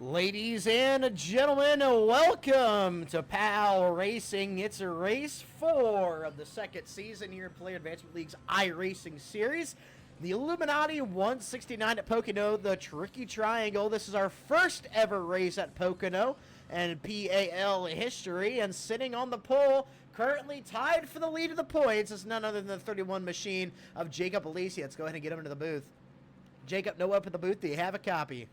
Ladies and gentlemen, welcome to PALracing. It's a race 4 of the second season here in Player Advancement League's iRacing series. The Illuminati 169 at Pocono, the Tricky Triangle. This is our first ever race at Pocono and PAL history, and sitting on the pole, currently tied for the lead of the points, is none other than the 31 machine of Jacob Alicia. Let's go ahead and get him into the booth. Jacob, no up in the booth. Do you have a copy?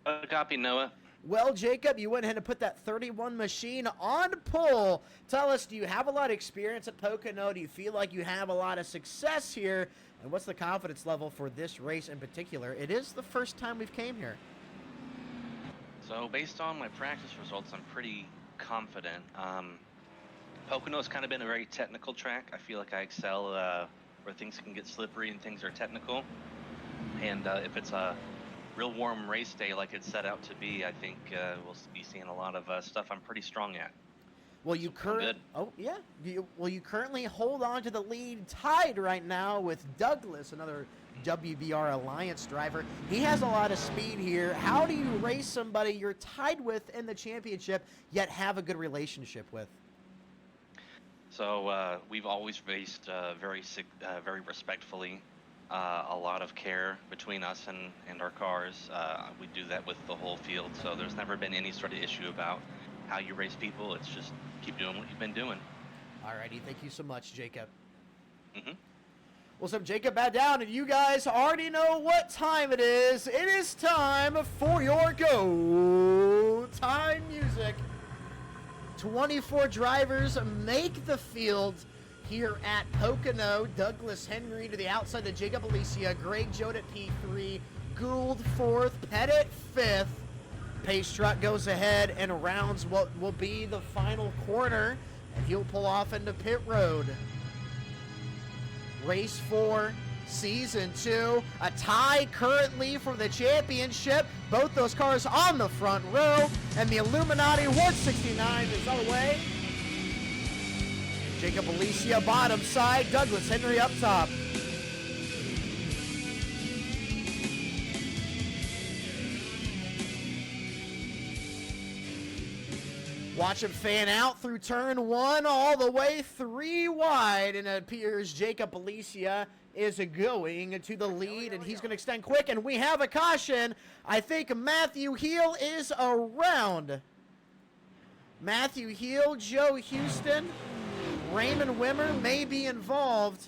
A copy, Noah. Well, Jacob, you went ahead and put that 31 machine on pole. Tell us, do you have a lot of experience at Pocono? Do you feel like you have a lot of success here? And what's the confidence level for this race in particular? It is the first time we've came here. So based on my practice results, I'm pretty confident. Pocono has kind of been a very technical track. I feel like I excel where things can get slippery and things are technical. And if it's a real warm race day like it's set out to be, I think we'll be seeing a lot of stuff I'm pretty strong at. Well, you you currently hold on to the lead, tied right now with Douglas, another WBR Alliance driver. He has a lot of speed here. How do you race somebody you're tied with in the championship, yet have a good relationship with? So we've always raced very respectfully. A lot of care between us and our cars. We do that with the whole field, so there's never been any sort of issue about how you race people. It's just keep doing what you've been doing. Alrighty, thank you so much, Jacob. Mm-hmm. Well, so Jacob back down, and you guys already know what time it is. It is time for your go time music. 24 drivers make the field here at Pocono. Douglas Henry to the outside of Jacob Alicia, Greg Joad at P3, Gould 4th, Pettit 5th. Pace truck goes ahead and rounds what will be the final corner, and he'll pull off into pit road. Race 4, Season 2, a tie currently for the championship. Both those cars on the front row, and the Illuminati 169 is on the way. Jacob Alicia bottom side, Douglas Henry up top. Watch him fan out through turn 1 all the way 3 wide, and it appears Jacob Alicia is going to the lead, and he's going to extend quick, and we have a caution. I think Matthew Heel is around. Matthew Heel, Joe Houston, Raymond Wimmer may be involved.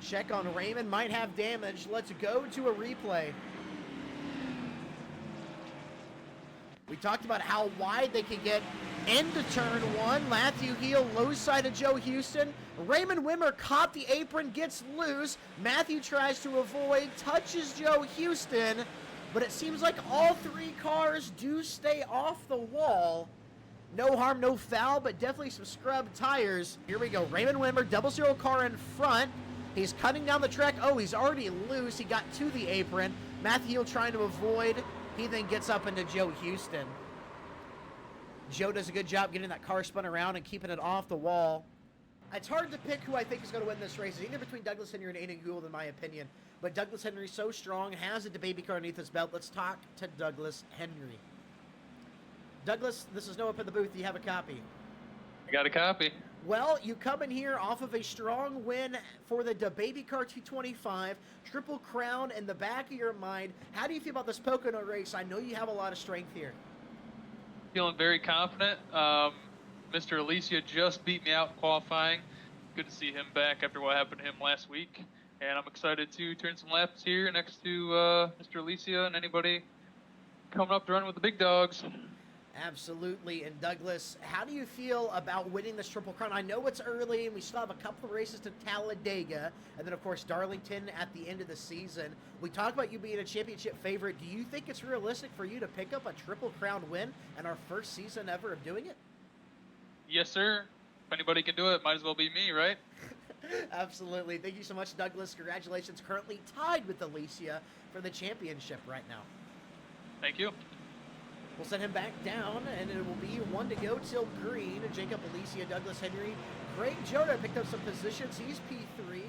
Check on Raymond, might have damage. Let's go to a replay. We talked about how wide they could get into turn 1. Matthew Heel, low side of Joe Houston. Raymond Wimmer caught the apron, gets loose. Matthew tries to avoid, touches Joe Houston. But it seems like all 3 cars do stay off the wall. No harm, no foul, but definitely some scrub tires. Here we go. Raymond Wimmer, 00 car in front. He's cutting down the track. Oh, he's already loose. He got to the apron. Matthew trying to avoid. He then gets up into Joe Houston. Joe does a good job getting that car spun around and keeping it off the wall. It's hard to pick who I think is going to win this race. It's either between Douglas Henry and Aiden Gould, in my opinion. But Douglas Henry's so strong, has a baby car underneath his belt. Let's talk to Douglas Henry. Douglas, this is Noah up in the booth. Do you have a copy? I got a copy. Well, you come in here off of a strong win for the Baby Car 225, Triple Crown in the back of your mind. How do you feel about this Pocono race? I know you have a lot of strength here. Feeling very confident. Mr. Alicia just beat me out in qualifying. Good to see him back after what happened to him last week. And I'm excited to turn some laps here next to Mr. Alicia and anybody coming up to run with the big dogs. Absolutely. And Douglas, how do you feel about winning this Triple Crown? I know it's early and we still have a couple of races to Talladega and then, of course, Darlington at the end of the season. We talk about you being a championship favorite. Do you think it's realistic for you to pick up a Triple Crown win in our first season ever of doing it? Yes, sir. If anybody can do it, might as well be me, right? Absolutely. Thank you so much, Douglas. Congratulations. Currently tied with Alicia for the championship right now. Thank you. We'll send him back down, and it will be 1 to go till green. Jacob Alicia, Douglas Henry. Greg Joda picked up some positions. He's P3.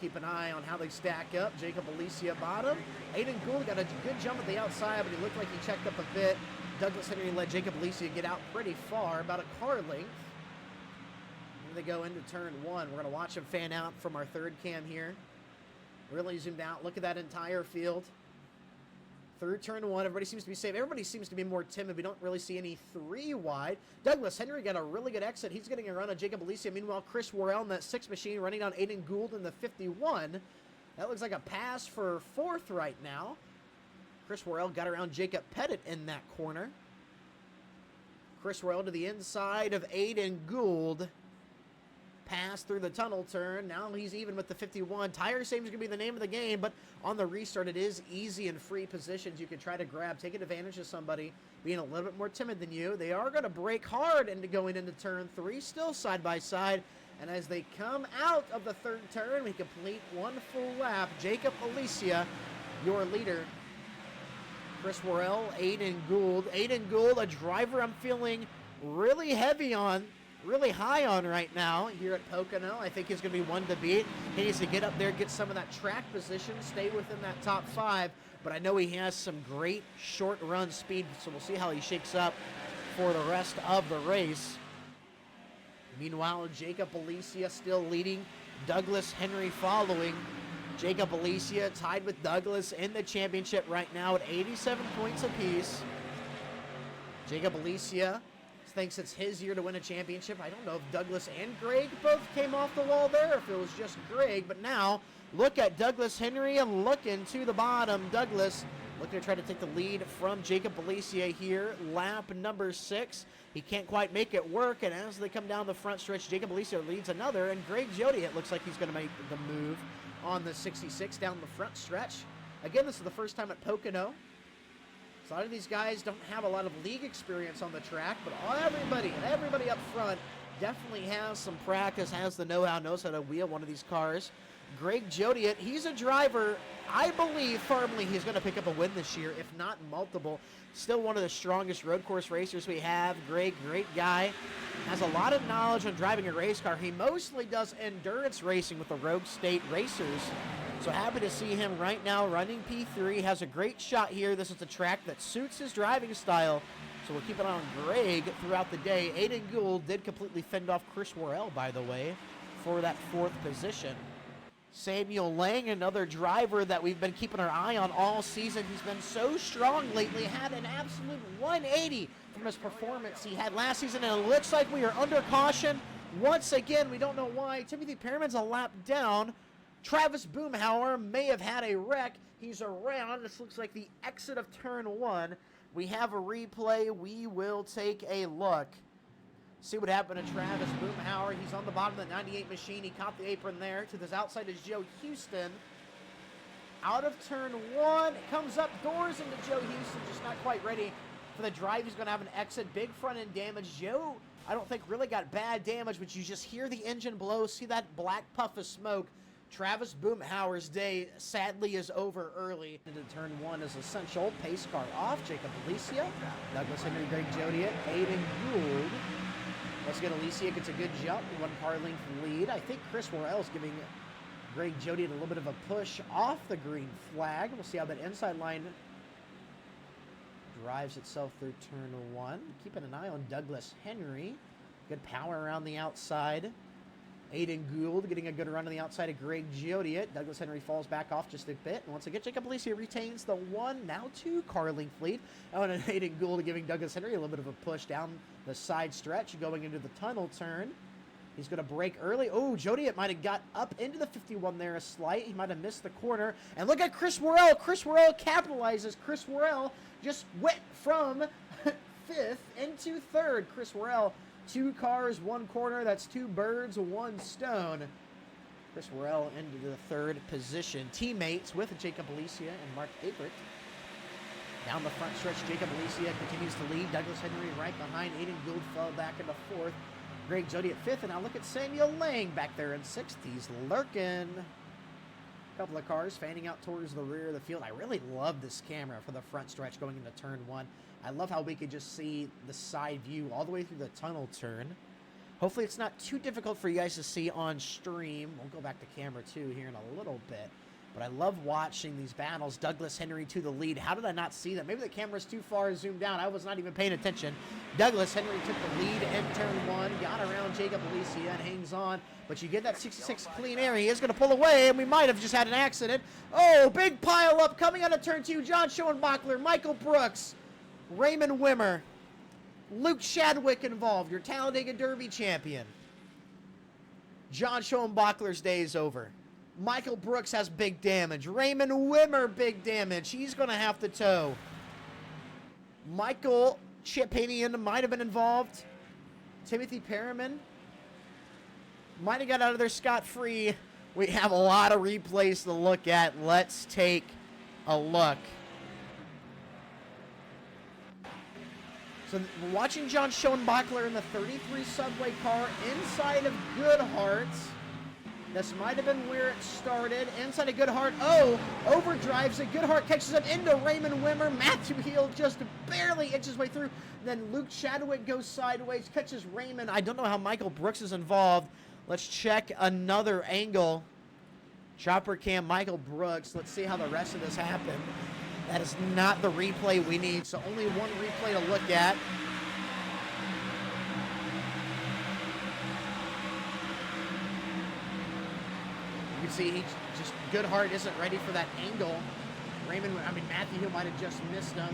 Keep an eye on how they stack up. Jacob Alicia bottom. Aiden Gould got a good jump at the outside, but he looked like he checked up a bit. Douglas Henry let Jacob Alicia get out pretty far, about a car length. Here they go into turn 1. We're going to watch him fan out from our third cam here. Really zoomed out. Look at that entire field. Through turn 1, everybody seems to be safe. Everybody seems to be more timid. We don't really see any 3 wide. Douglas Henry got a really good exit. He's getting a run on Jacob Alicia. Meanwhile, Chris Worrell in that 6 machine running down Aiden Gould in the 51. That looks like a pass for 4th right now. Chris Worrell got around Jacob Pettit in that corner. Chris Worrell to the inside of Aiden Gould. Pass through the tunnel turn. Now he's even with the 51. Tire saving is going to be the name of the game, but on the restart, it is easy and free positions you can try to grab, taking advantage of somebody being a little bit more timid than you. They are going to brake hard into going into turn 3, still side by side. And as they come out of the third turn, we complete 1 full lap. Jacob Alicia, your leader. Chris Worrell, Aiden Gould. Aiden Gould, a driver I'm feeling really heavy on. Really high on right now here at Pocono. I think he's going to be one to beat. He needs to get up there, get some of that track position, stay within that top 5. But I know he has some great short run speed, so we'll see how he shakes up for the rest of the race. Meanwhile, Jacob Alicia still leading, Douglas Henry following. Jacob Alicia tied with Douglas in the championship right now at 87 points apiece. Jacob Alicia thinks it's his year to win a championship. I don't know if Douglas and Greg both came off the wall there, if it was just Greg, but now look at Douglas Henry and looking to the bottom. Douglas looking to try to take the lead from Jacob Alicia here. Lap number 6. He can't quite make it work, and as they come down the front stretch, Jacob Alicia leads another, and Greg Jody, it looks like he's going to make the move on the 66 down the front stretch. Again, this is the first time at Pocono. So a lot of these guys don't have a lot of league experience on the track, but everybody up front definitely has some practice, has the know-how, knows how to wheel one of these cars. Greg Jodiet, he's a driver. I believe firmly he's going to pick up a win this year, if not multiple. Still one of the strongest road course racers we have. Greg, great guy. Has a lot of knowledge on driving a race car. He mostly does endurance racing with the Rogue State Racers. So happy to see him right now running P3. Has a great shot here. This is a track that suits his driving style. So we'll keep an eye on Greg throughout the day. Aiden Gould did completely fend off Chris Worrell, by the way, for that 4th position. Samuel Lang, another driver that we've been keeping our eye on all season. He's been so strong lately. Had an absolute 180 from his performance he had last season, and it looks like we are under caution. Once again, we don't know why. Timothy Pearman's a lap down. Travis Boomhauer may have had a wreck. He's around. This looks like the exit of turn 1. We have a replay. We will take a look. See what happened to Travis Boomhauer. He's on the bottom of the 98 machine. He caught the apron there. To this outside is Joe Houston. Out of turn 1. It comes up doors into Joe Houston. Just not quite ready for the drive. He's going to have an exit. Big front end damage. Joe, I don't think really got bad damage, but you just hear the engine blow. See that black puff of smoke. Travis Boomhauer's day, sadly, is over early. Into turn 1 is essential. Pace car off. Jacob Alicia. Douglas Henry, Greg Jodiet, Aiden Gould. Let's get Alicia. Gets a good jump. 1 car length lead. I think Chris Worrell is giving Greg Jodiet a little bit of a push off the green flag. We'll see how that inside line drives itself through turn 1. Keeping an eye on Douglas Henry. Good power around the outside. Aiden Gould getting a good run on the outside of Greg Jodiet. Douglas Henry falls back off just a bit. And once again, Jacob Alicia retains the 1, now 2 car length lead. Oh, and Aiden Gould giving Douglas Henry a little bit of a push down the side stretch going into the tunnel turn. He's going to brake early. Oh, Jodiet might have got up into the 51 there a slight. He might have missed the corner. And look at Chris Worrell. Chris Worrell capitalizes. Chris Worrell just went from 5th into 3rd. Chris Worrell, 2 cars, 1 corner. That's 2 birds, 1 stone. Chris Worrell into the 3rd position. Teammates with Jacob Alicia and Mark Apert. Down the front stretch, Jacob Alicia continues to lead. Douglas Henry right behind. Aiden Gould fell back into 4th. Greg Jody at 5th. And now look at Samuel Lang back there in 6th. He's lurking. A couple of cars fanning out towards the rear of the field. I really love this camera for the front stretch going into turn 1. I love how we could just see the side view all the way through the tunnel turn. Hopefully it's not too difficult for you guys to see on stream. We'll go back to camera 2 here in a little bit. But I love watching these battles. Douglas Henry to the lead. How did I not see that? Maybe the camera's too far zoomed down. I was not even paying attention. Douglas Henry took the lead in turn 1. Got around Jacob Alicia and hangs on. But you get that 66 clean air. He is going to pull away, and we might have just had an accident. Oh, big pile up coming out of turn 2. John Schoenbachler, Michael Brooks, Raymond Wimmer, Luke Shadwick involved, your Talladega Derby champion. John Schoenbachler's day is over. Michael Brooks has big damage. Raymond Wimmer, big damage. He's going to have to tow. Michael Chipanian might have been involved. Timothy Perriman might have got out of there scot-free. We have a lot of replays to look at. Let's take a look. So we're watching John Schoenbachler in the 33 Subway car inside of Goodhart's. This might have been where it started. Inside of Goodhart. Oh, overdrives it. Goodhart catches up into Raymond Wimmer. Matthew Heel just barely inches his way through. Then Luke Shadwick goes sideways, catches Raymond. I don't know how Michael Brooks is involved. Let's check another angle. Chopper cam, Michael Brooks. Let's see how the rest of this happened. That is not the replay we need, so only one replay to look at. You can see he just, Goodhart isn't ready for that angle. Matthew Hill might have just missed him.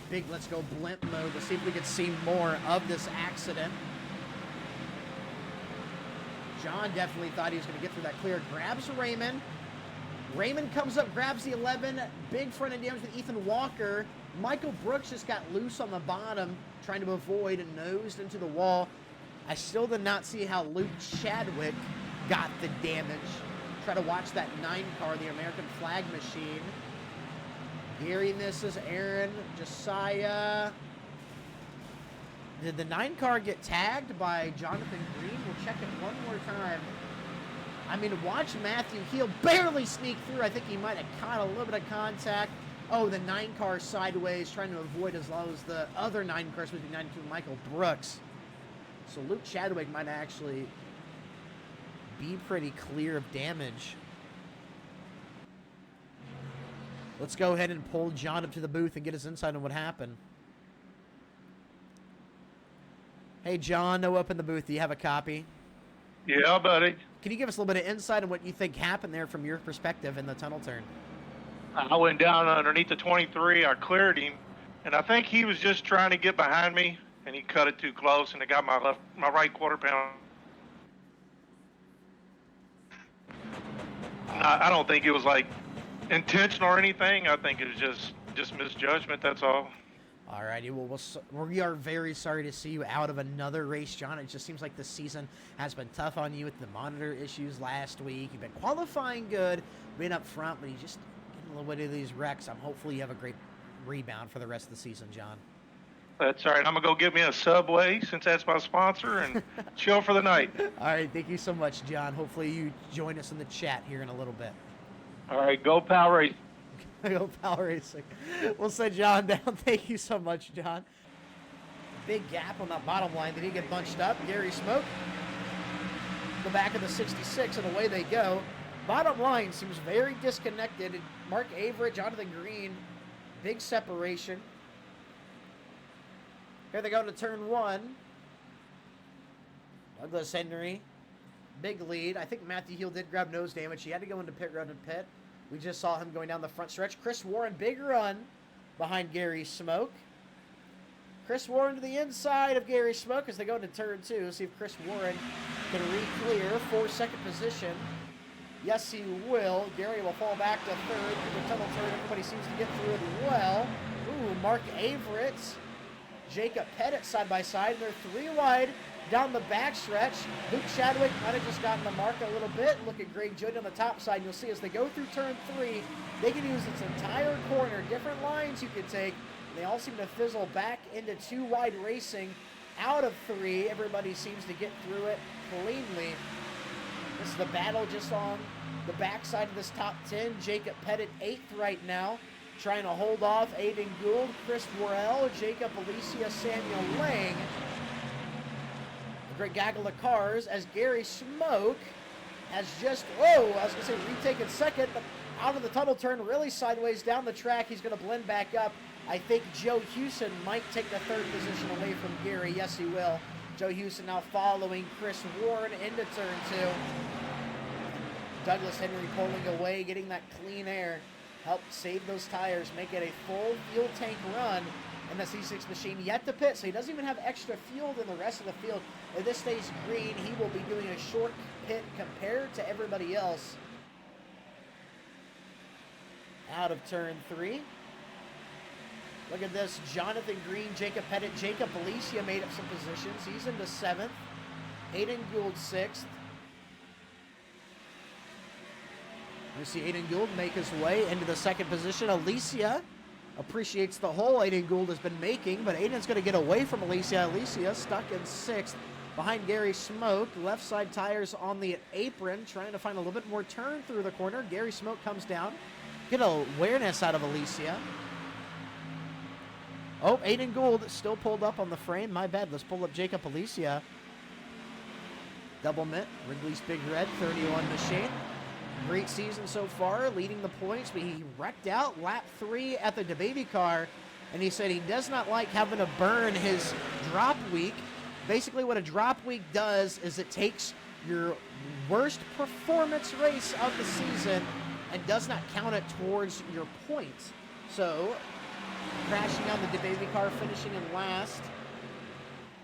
Big let's go blimp mode to see if we could see more of this accident. John definitely thought he was going to get through that clear. Grabs Raymond. Raymond comes up, grabs the 11. Big front end damage with Ethan Walker. Michael Brooks just got loose on the bottom, trying to avoid and nosed into the wall. I still did not see how Luke Shadwick got the damage. Try to watch that 9 car, the American flag machine. Gary misses, Aaron, Josiah. Did the 9 car get tagged by Jonathan Green? We'll check it one more time. Watch Matthew Heel barely sneak through. I think he might have caught a little bit of contact. Oh, the 9 car sideways, trying to avoid as well as the other 9 cars, with the 92 Michael Brooks. So Luke Shadwick might actually be pretty clear of damage. Let's go ahead and pull John up to the booth and get his insight on what happened. Hey, John, no up in the booth. Do you have a copy? Yeah, buddy. Can you give us a little bit of insight on what you think happened there from your perspective in the tunnel turn? I went down underneath the 23. I cleared him, and I think he was just trying to get behind me, and he cut it too close, and it got my right quarter pound. I don't think it was like intentional or anything. I think it was just misjudgment. That's all. Alrighty, well, we are very sorry to see you out of another race, John. It just seems like the season has been tough on you with the monitor issues last week. You've been qualifying good, being up front, but you just getting a little bit of these wrecks. Hopefully you have a great rebound for the rest of the season, John. That's all right. I'm going to go get me a Subway since that's my sponsor and chill for the night. All right, thank you so much, John. Hopefully you join us in the chat here in a little bit. All right, go PALracing. Go PALracing. We'll set John down. Thank you so much, John. Big gap on that bottom line. Did he get bunched up? Gary Smoke. The back of the 66, and away they go. Bottom line seems very disconnected. Mark Averett, Jonathan Green, big separation. Here they go to turn 1. Douglas Henry, big lead. I think Matthew Heel did grab nose damage. He had to go into pit road and pit. We just saw him going down the front stretch. Chris Warren, big run behind Gary Smoke. Chris Warren to the inside of Gary Smoke as they go into turn 2. See if Chris Warren can re-clear for second position. Yes, he will. Gary will fall back to third through the tunnel turn. Everybody seems to get through it well. Ooh, Mark Averett, Jacob Pettit side by side. They're 3 wide down the backstretch. Luke Shadwick might have just gotten the mark a little bit. Look at Greg Jody on the top side. You'll see as they go through turn 3, they can use its entire corner. Different lines you can take. They all seem to fizzle back into 2 wide racing. Out of 3, everybody seems to get through it cleanly. This is the battle just on the backside of this top 10. Jacob Pettit 8th right now. trying to hold off Aiden Gould, Chris Worrell, Jacob Alicia, Samuel Lang. A great gaggle of cars as Gary Smoke has just, I was going to say retaken second, but out of the tunnel turn, really sideways down the track. He's going to blend back up. I think Joe Houston might take the third position away from Gary. Yes, he will. Joe Houston now following Chris Warren into turn 2. Douglas Henry pulling away, getting that clean air. Help save those tires, make it a full fuel tank run. And the C6 machine yet to pit, so he doesn't even have extra fuel than the rest of the field. If this stays green, he will be doing a short pit compared to everybody else. Out of turn 3. Look at this. Jonathan Green, Jacob Pettit, Jacob Alicia made up some positions. He's into 7th. Aiden Gould 6th. We see Aiden Gould make his way into the 2nd position. Alicia appreciates the hole Aiden Gould has been making, but Aiden's going to get away from Alicia. Alicia stuck in 6th behind Gary Smoke. Left side tires on the apron, trying to find a little bit more turn through the corner. Gary Smoke comes down. Get awareness out of Alicia. Oh, Aiden Gould still pulled up on the frame. My bad. Let's pull up Jacob Alicia. Double mitt. Wrigley's Big Red 31 machine. Great season so far, leading the points, but he wrecked out lap 3 at the DeBaby car, and he said he does not like having to burn his drop week. Basically what a drop week does is it takes your worst performance race of the season and does not count it towards your points. So, crashing on the DeBaby car, finishing in last,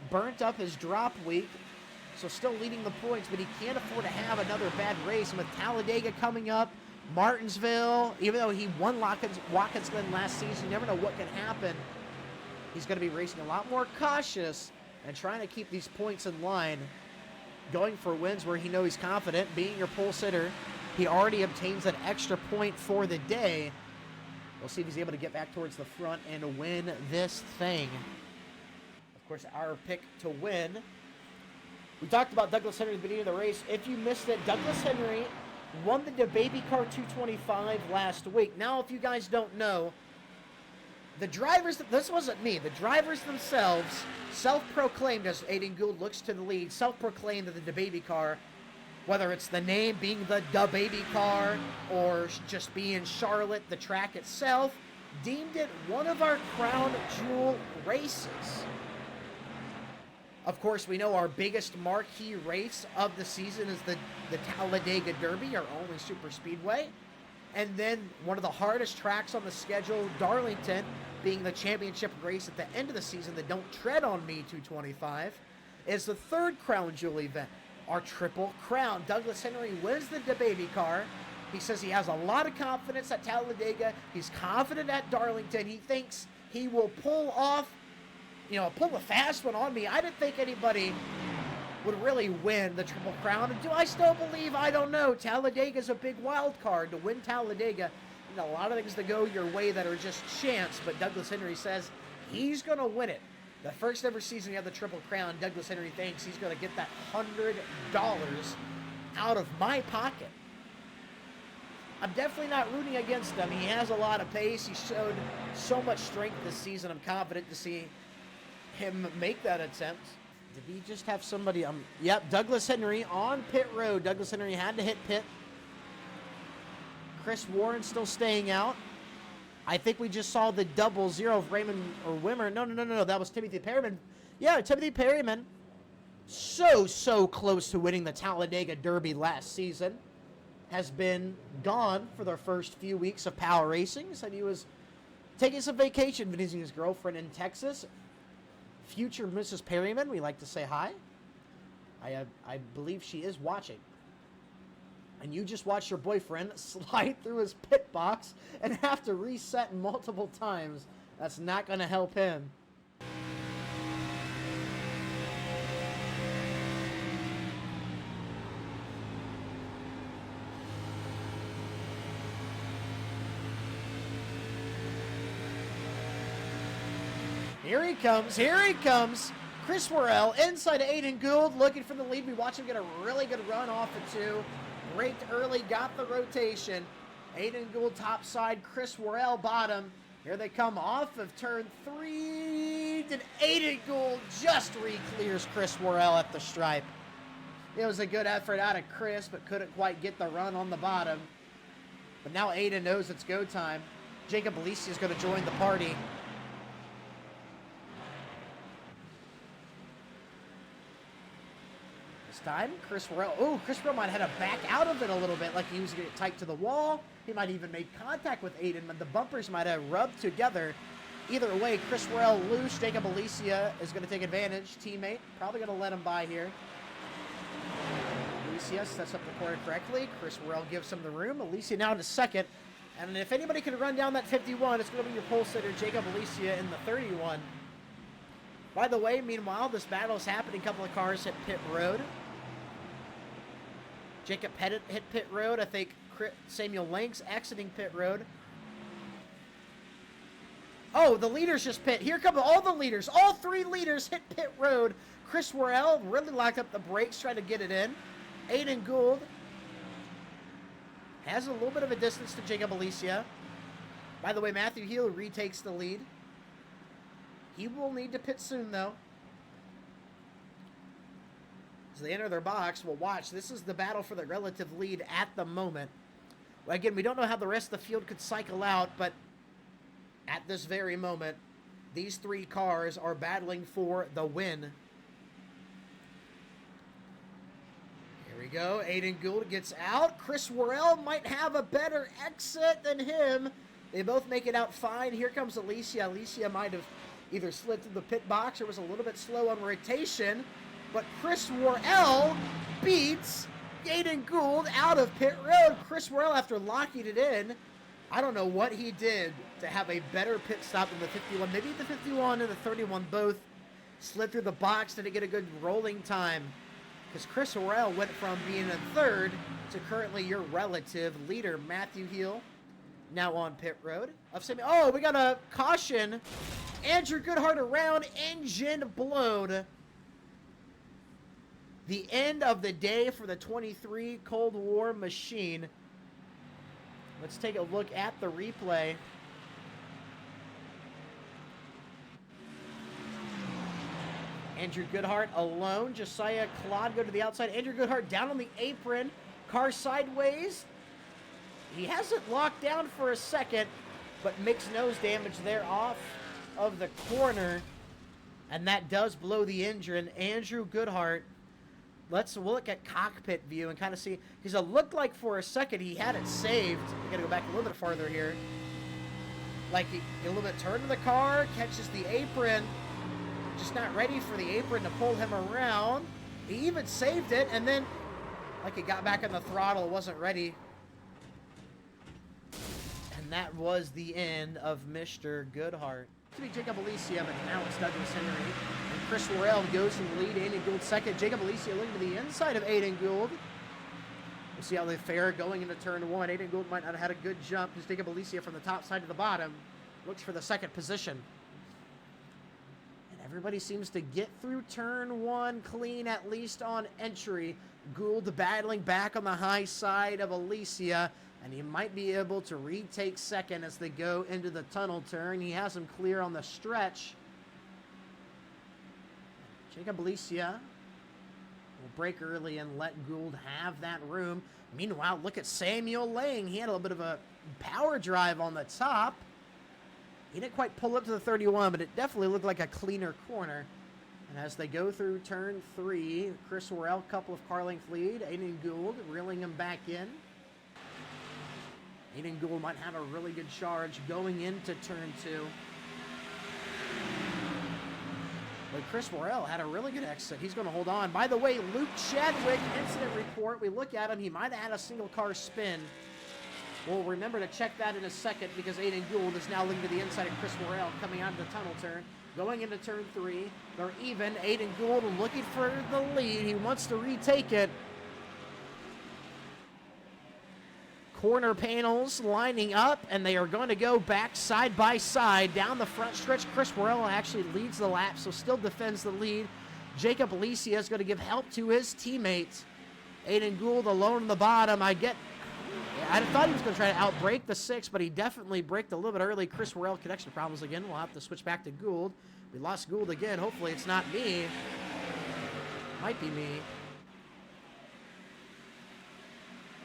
burnt up his drop week. So still leading the points, but he can't afford to have another bad race. And with Talladega coming up, Martinsville, even though he won Watkins Glen last season, you never know what can happen. He's going to be racing a lot more cautious and trying to keep these points in line. Going for wins where he knows he's confident. Being your pole sitter, he already obtains that extra point for the day. We'll see if he's able to get back towards the front and win this thing. Of course, our pick to win. We talked about Douglas Henry at the beginning of the race. If you missed it, Douglas Henry won the DeBaby Car 225 last week. Now, if you guys don't know, the drivers, this wasn't me, the drivers themselves self-proclaimed, as Aiden Gould looks to the lead, self-proclaimed that the DeBaby car, whether it's the name being the DeBaby car or just being Charlotte, the track itself, deemed it one of our crown jewel races. Of course, we know our biggest marquee race of the season is the Talladega Derby, our only super speedway. And then one of the hardest tracks on the schedule, Darlington, being the championship race at the end of the season, the Don't Tread on Me 225, is the third crown jewel event, our Triple Crown. Douglas Henry wins the DeBaby car. He says he has a lot of confidence at Talladega. He's confident at Darlington. He thinks he will pull off, pull a fast one on me. I didn't think anybody would really win the Triple Crown. And do I still believe? I don't know. Talladega's a big wild card. To win Talladega, a lot of things that go your way that are just chance, but Douglas Henry says he's going to win it. The first ever season he had the Triple Crown, Douglas Henry thinks he's going to get that $100 out of my pocket. I'm definitely not rooting against him. He has a lot of pace. He showed so much strength this season. I'm confident to see him make that attempt. Did he just have somebody? Yep, Douglas Henry on pit road. Douglas Henry had to hit pit. Chris Warren still staying out. I think we just saw the 0-0 of Raymond or Wimmer. No. That was Timothy Perryman. Yeah, Timothy Perryman. So close to winning the Talladega Derby last season. Has been gone for the first few weeks of PALracing. Said he was taking some vacation, visiting his girlfriend in Texas. Future Mrs. Perryman, we like to say hi. I believe she is watching. And you just watched your boyfriend slide through his pit box and have to reset multiple times. That's not going to help him. Here he comes. Chris Worrell inside of Aiden Gould, looking for the lead. We watch him get a really good run off of 2. Braked early, got the rotation. Aiden Gould top side, Chris Worrell bottom. Here they come off of turn 3. Did Aiden Gould just re-clears Chris Worrell at the stripe. It was a good effort out of Chris, but couldn't quite get the run on the bottom. But now Aiden knows it's go time. Jacob Alisi is going to join the party. This time, Chris Worrell. Oh, Chris Worrell might have had to back out of it a little bit, like he was going to get tight to the wall. He might even make contact with Aiden, but the bumpers might have rubbed together. Either way, Chris Worrell loose. Jacob Alicia is going to take advantage. Teammate probably going to let him by here. Alicia sets up the corner correctly. Chris Worrell gives him the room. Alicia now into second. And if anybody can run down that 51, it's going to be your pole sitter, Jacob Alicia, in the 31. By the way, meanwhile, this battle is happening. A couple of cars hit pit road. Jacob Pettit hit pit road. I think Samuel Lanks exiting pit road. Oh, the leaders just pit. Here come all the leaders. All 3 leaders hit pit road. Chris Worrell really locked up the brakes, trying to get it in. Aiden Gould has a little bit of a distance to Jacob Alicia. By the way, Matthew Heel retakes the lead. He will need to pit soon, though. As they enter their box, we'll watch. This is the battle for the relative lead at the moment. Well, again, we don't know how the rest of the field could cycle out, but at this very moment, these 3 cars are battling for the win. Here we go. Aiden Gould gets out. Chris Worrell might have a better exit than him. They both make it out fine. Here comes Alicia. Alicia might have either slid through the pit box or was a little bit slow on rotation. But Chris Worrell beats Aiden Gould out of pit road. Chris Worrell, after locking it in, I don't know what he did to have a better pit stop than the 51. Maybe the 51 and the 31 both slid through the box. Didn't get a good rolling time. Because Chris Worrell went from being in third to currently your relative leader, Matthew Heel, now on pit road. Oh, we got a caution. Andrew Goodhart around, engine blown. The end of the day for the 23 Cold War machine. Let's take a look at the replay. Andrew Goodhart alone. Josiah Claude go to the outside. Andrew Goodhart down on the apron. Car sideways. He hasn't locked down for a second, but makes nose damage there off of the corner. And that does blow the engine. Andrew Goodhart. Let's look at cockpit view and kind of see. Because it looked like for a second he had it saved. We got to go back a little bit farther here. Like he a little bit turned to the car, catches the apron. Just not ready for the apron to pull him around. He even saved it, and then, like he got back on the throttle, wasn't ready. And that was the end of Mr. Goodhart. To be Jacob Alicia, but now it's Douglas Henry. And Chris Worrell goes to the lead. Aiden Gould second. Jacob Alicia looking to the inside of Aiden Gould. We'll see how they fare going into turn 1. Aiden Gould might not have had a good jump because Jacob Alicia from the top side to the bottom looks for the second position. Everybody seems to get through turn 1 clean, at least on entry. Gould battling back on the high side of Alicia, and he might be able to retake second as they go into the tunnel turn. He has him clear on the stretch. Jacob Alicia will break early and let Gould have that room. Meanwhile, look at Samuel Lang. He had a little bit of a power drive on the top. He didn't quite pull up to the 31, but it definitely looked like a cleaner corner. And as they go through turn 3, Chris Worrell, couple of car length lead. Aiden Gould reeling him back in. Aiden Gould might have a really good charge going into turn 2. But Chris Worrell had a really good exit. He's going to hold on. By the way, Luke Chadwick, incident report. We look at him. He might have had a single car spin. We'll remember to check that in a second because Aiden Gould is now looking to the inside of Chris Worrell coming out of the tunnel turn. Going into turn 3. They're even. Aiden Gould looking for the lead. He wants to retake it. Corner panels lining up, and they are going to go back side by side down the front stretch. Chris Worrell actually leads the lap, so still defends the lead. Jacob Alicia is going to give help to his teammates. Aiden Gould alone on the bottom. I thought he was going to try to outbrake the 6, but he definitely braked a little bit early. Chris Worrell connection problems again. We'll have to switch back to Gould. We lost Gould again. Hopefully it's not me. Might be me.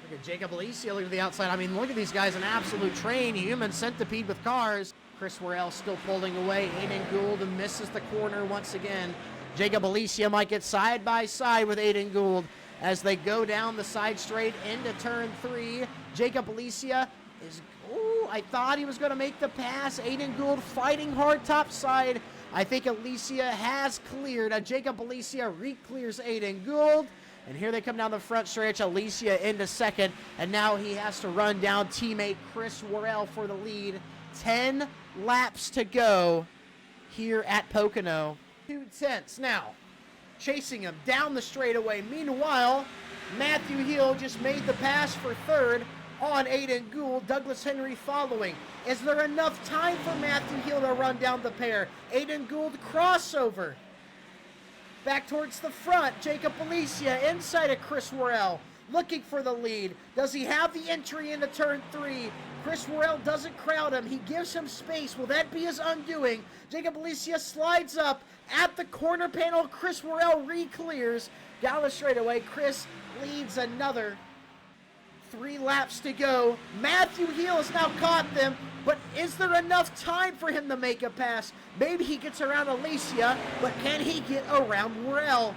Look at Jacob Alicia, look at the outside. I mean, look at these guys, an absolute train, human centipede with cars. Chris Worrell still pulling away. Aiden Gould misses the corner once again. Jacob Alicia might get side by side with Aiden Gould as they go down the side straight into turn 3. Jacob Alicia is, ooh, I thought he was going to make the pass. Aiden Gould fighting hard top side. I think Alicia has cleared. Jacob Alicia re-clears Aiden Gould. And here they come down the front stretch. Alicia into second. And now he has to run down teammate Chris Worrell for the lead. 10 laps to go here at Pocono. 2/10 now. Chasing him down the straightaway. Meanwhile, Matthew Hill just made the pass for third on Aiden Gould. Douglas Henry following. Is there enough time for Matthew Hill to run down the pair? Aiden Gould crossover. Back towards the front. Jacob Alicia inside of Chris Worrell. Looking for the lead. Does he have the entry into turn 3? Chris Worrell doesn't crowd him. He gives him space. Will that be his undoing? Jacob Alicia slides up at the corner panel. Chris Worrell re-clears. Down the straightaway. Chris leads another 3 laps to go. Matthew Hill has now caught them, but is there enough time for him to make a pass? Maybe he gets around Alicia, but can he get around Worrell?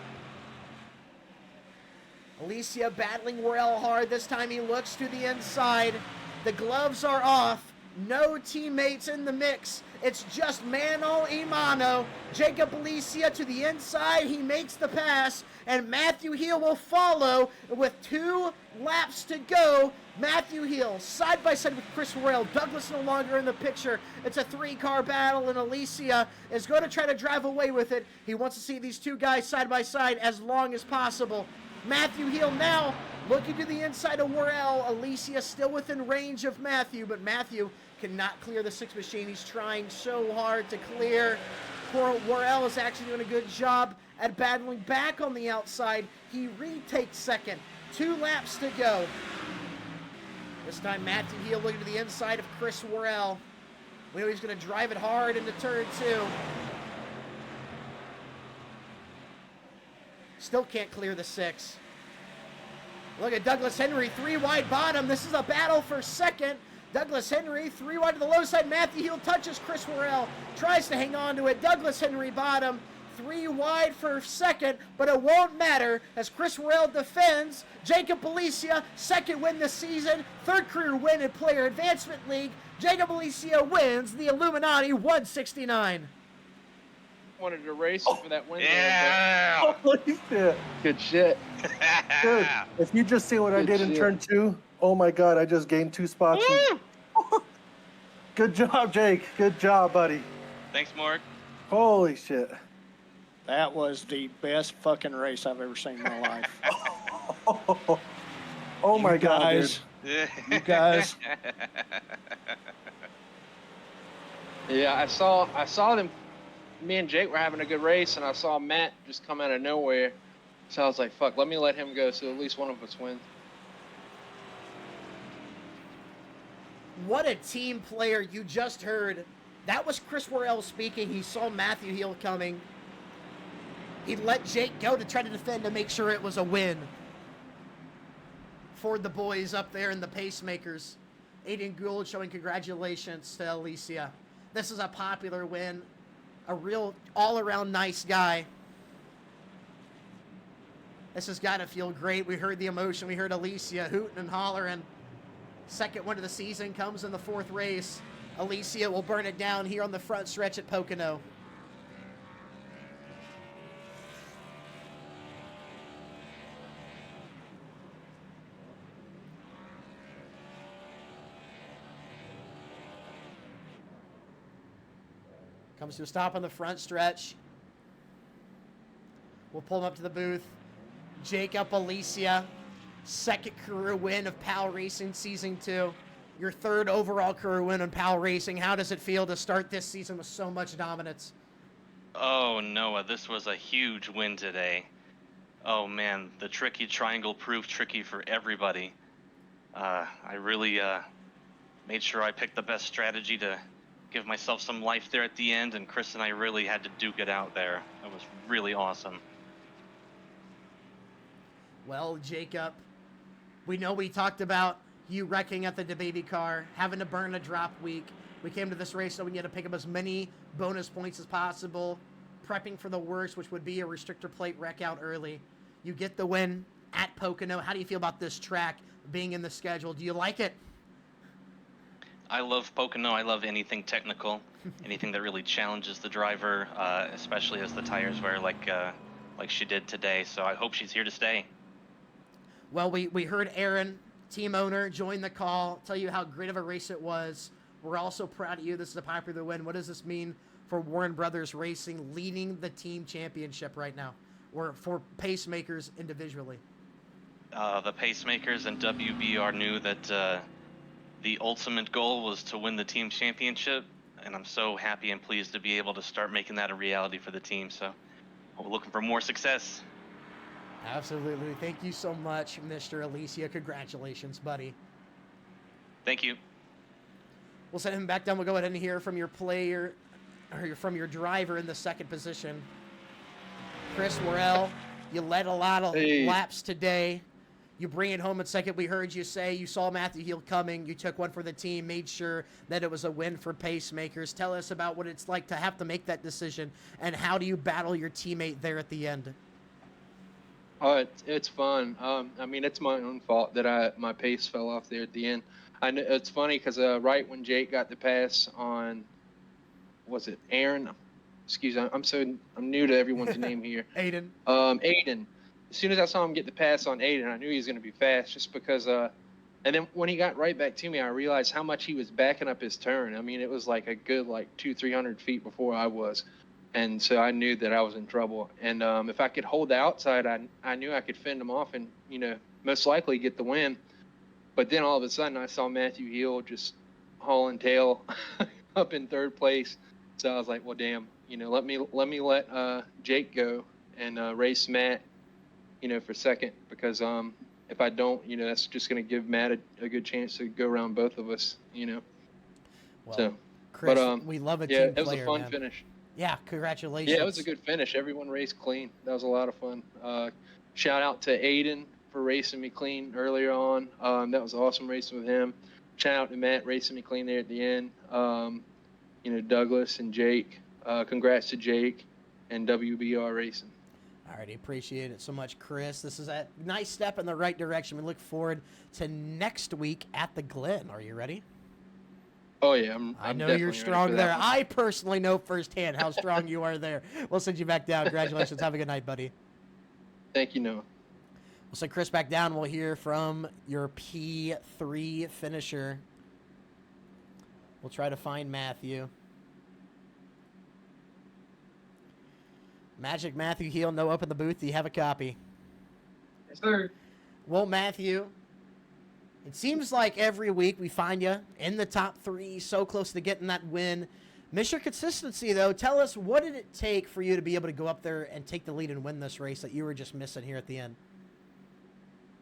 Alicia battling Worrell hard. This time he looks to the inside. The gloves are off. No teammates in the mix. It's just mano a mano. Jacob Alicia to the inside. He makes the pass. And Matthew Hill will follow with 2 laps to go. Matthew Hill side by side with Chris Worrell. Douglas no longer in the picture. It's a 3-car battle, and Alicia is going to try to drive away with it. He wants to see these 2 guys side by side as long as possible. Matthew Hill now looking to the inside of Worrell. Alicia still within range of Matthew, but Matthew cannot clear the 6 machine. He's trying so hard to clear. Poor Worrell is actually doing a good job at battling back on the outside. He retakes second. 2 laps to go. This time Matthew Hill looking to the inside of Chris Worrell. We know he's going to drive it hard into turn 2. Still can't clear the 6. Look at Douglas Henry, 3 wide bottom. This is a battle for second. Douglas Henry, 3 wide to the low side. Matthew Hill touches Chris Worrell, tries to hang on to it. Douglas Henry bottom, 3 wide for second, but it won't matter as Chris Worrell defends. Jacob Alicia, 2nd win this season, 3rd career win in Player Advancement League. Jacob Alicia wins the Illuminati 169. Wanted to race for that win. Yeah. Holy shit. Good shit. Dude, if you just see what I Good did in shit. turn 2, oh my god, I just gained 2 spots. Good job, Jake. Good job, buddy. Thanks, Mark. Holy shit. That was the best fucking race I've ever seen in my life. Oh my You god, guys, dude. you guys. Yeah, I saw them. Me and Jake were having a good race, and I saw Matt just come out of nowhere. So I was like, "Fuck, let me let him go, so at least one of us wins." What a team player you just heard. That was Chris Worrell speaking. He saw Matthew Hill coming. He let Jake go to try to defend to make sure it was a win for the boys up there in the pacemakers. Aiden Gould showing congratulations to Alicia. This is a popular win. A real all-around nice guy. This has got to feel great. We heard the emotion. We heard Alicia hooting and hollering. 2nd win of the season comes in the 4th race. Alicia will burn it down here on the front stretch at Pocono. Comes to a stop on the front stretch. We'll pull him up to the booth. Jacob Alicia, 2nd career win of PALracing Season 2. Your 3rd overall career win on PALracing. How does it feel to start this season with so much dominance? Oh, Noah, this was a huge win today. Oh, man, the tricky triangle proved tricky for everybody. I really made sure I picked the best strategy to give myself some life there at the end, and Chris and I really had to duke it out there. It was really awesome. Well, Jacob, we know we talked about you wrecking at the DeBaby car, having to burn a drop week. We came to this race knowing you had to pick up as many bonus points as possible, prepping for the worst, which would be a restrictor plate wreck out early. You get the win at Pocono. How do you feel about this track being in the schedule? Do you like it? I love Pocono. I love anything technical, anything that really challenges the driver, especially as the tires wear like she did today. So I hope she's here to stay. Well, we heard Aaron, team owner, join the call, tell you how great of a race it was. We're also proud of you. This is a popular win. What does this mean for Warren Brothers Racing leading the team championship right now, or for pacemakers individually? The pacemakers and WBR knew that the ultimate goal was to win the team championship, and I'm so happy and pleased to be able to start making that a reality for the team. So we're looking for more success. Absolutely. Thank you so much, Mr. Alicia. Congratulations, buddy. Thank you. We'll send him back down. We'll go ahead and hear from your player, or from your driver in the second position. Chris Worrell, you led a lot of laps today. You bring it home in second. We heard you say you saw Matthew Heel coming. You took one for the team, made sure that it was a win for pacemakers. Tell us about what it's like to have to make that decision, and how do you battle your teammate there at the end? Oh, it's fun. I mean, it's my own fault that my pace fell off there at the end. I know it's funny because right when Jake got the pass on, was it Aaron? Excuse me, I'm new to everyone's name here. Aiden. Aiden. As soon as I saw him get the pass on Aiden, I knew he was going to be fast, just because. And then when he got right back to me, I realized how much he was backing up his turn. I mean, it was like a good 200-300 feet before I was. And so I knew that I was in trouble. And if I could hold the outside, I knew I could fend him off and, most likely get the win. But then all of a sudden I saw Matthew Heel just hauling tail up in third place. So I was like, well, damn, let me let Jake go and race Matt, for second. Because if I don't, that's just going to give Matt a good chance to go around both of us, Well, So, Chris, we love a team player, it was a fun man. finish. Yeah, congratulations. Yeah, it was a good finish. Everyone raced clean. That was a lot of fun. Shout out to Aiden for racing me clean earlier on. That was awesome racing with him. Shout out to Matt racing me clean there at the end. Douglas and Jake. Congrats to Jake and WBR Racing. Alrighty, appreciate it so much, Chris. This is a nice step in the right direction. We look forward to next week at the Glen. Are you ready? Oh, yeah. I know you're strong there. I personally know firsthand how strong you are there. We'll send you back down. Congratulations. Have a good night, buddy. Thank you, Noah. We'll send Chris back down. We'll hear from your P3 finisher. We'll try to find Matthew. Magic Matthew Heel, no up in the booth. Do you have a copy? Yes, sir. Well, Matthew, it seems like every week we find you in the top three, so close to getting that win. Miss your consistency, though. Tell us, what did it take for you to be able to go up there and take the lead and win this race that you were just missing here at the end?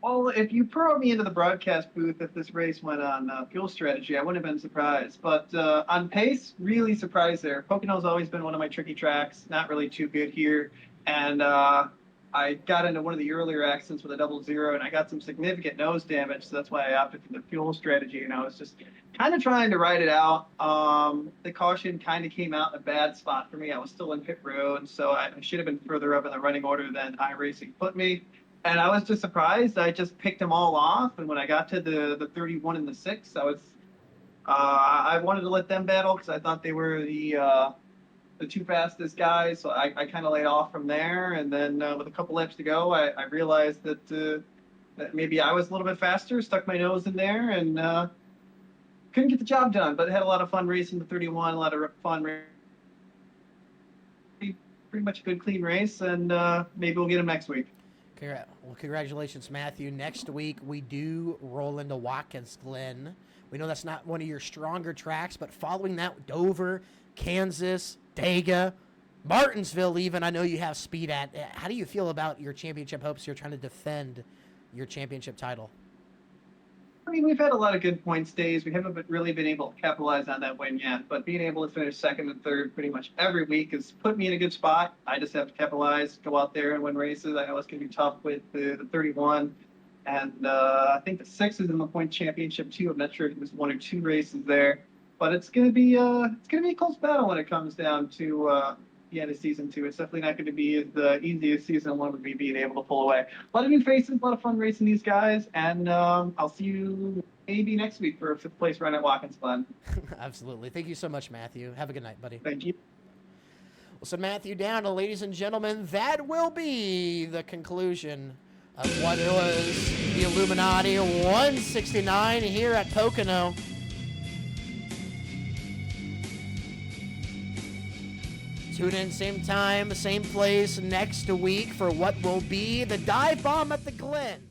Well, if you throw me into the broadcast booth if this race went on fuel strategy, I wouldn't have been surprised. But on pace, really surprised there. Pocono's always been one of my tricky tracks, not really too good here. And I got into one of the earlier accidents with a 00, and I got some significant nose damage, so that's why I opted for the fuel strategy. And I was just kind of trying to ride it out. The caution kind of came out in a bad spot for me. I was still in pit road, so I should have been further up in the running order than iRacing put me. And I was just surprised. I just picked them all off, and when I got to the 31 and the 6, I wanted to let them battle because I thought they were the two fastest guys. So I kind of laid off from there, and then with a couple laps to go, I realized that maybe I was a little bit faster. Stuck my nose in there and couldn't get the job done. But I had a lot of fun racing the 31. A lot of fun. Pretty much a good clean race, and maybe we'll get them next week. Well, congratulations, Matthew. Next week, we do roll into Watkins Glen. We know that's not one of your stronger tracks, but following that, Dover, Kansas, Dega, Martinsville even, I know you have speed at. How do you feel about your championship hopes? You're trying to defend your championship title. I mean, we've had a lot of good points days. We haven't really been able to capitalize on that win yet, but being able to finish second and third pretty much every week has put me in a good spot. I just have to capitalize, go out there and win races. I know it's going to be tough with the 31. And I think the 6 is in the point championship too. I'm not sure if it was 1 or 2 races there, but it's going to be a close battle when it comes down to the end of season 2. It's definitely not going to be the easiest season 1 with me being able to pull away. A lot of new faces, a lot of fun racing these guys, and I'll see you maybe next week for a 5th place run at Watkins Glen. Absolutely. Thank you so much, Matthew. Have a good night, buddy. Thank you. Well, so Matthew Down, ladies and gentlemen, that will be the conclusion of what was the Illuminati 169 here at Pocono. Tune in same time, same place next week for what will be the dive bomb at the Glen.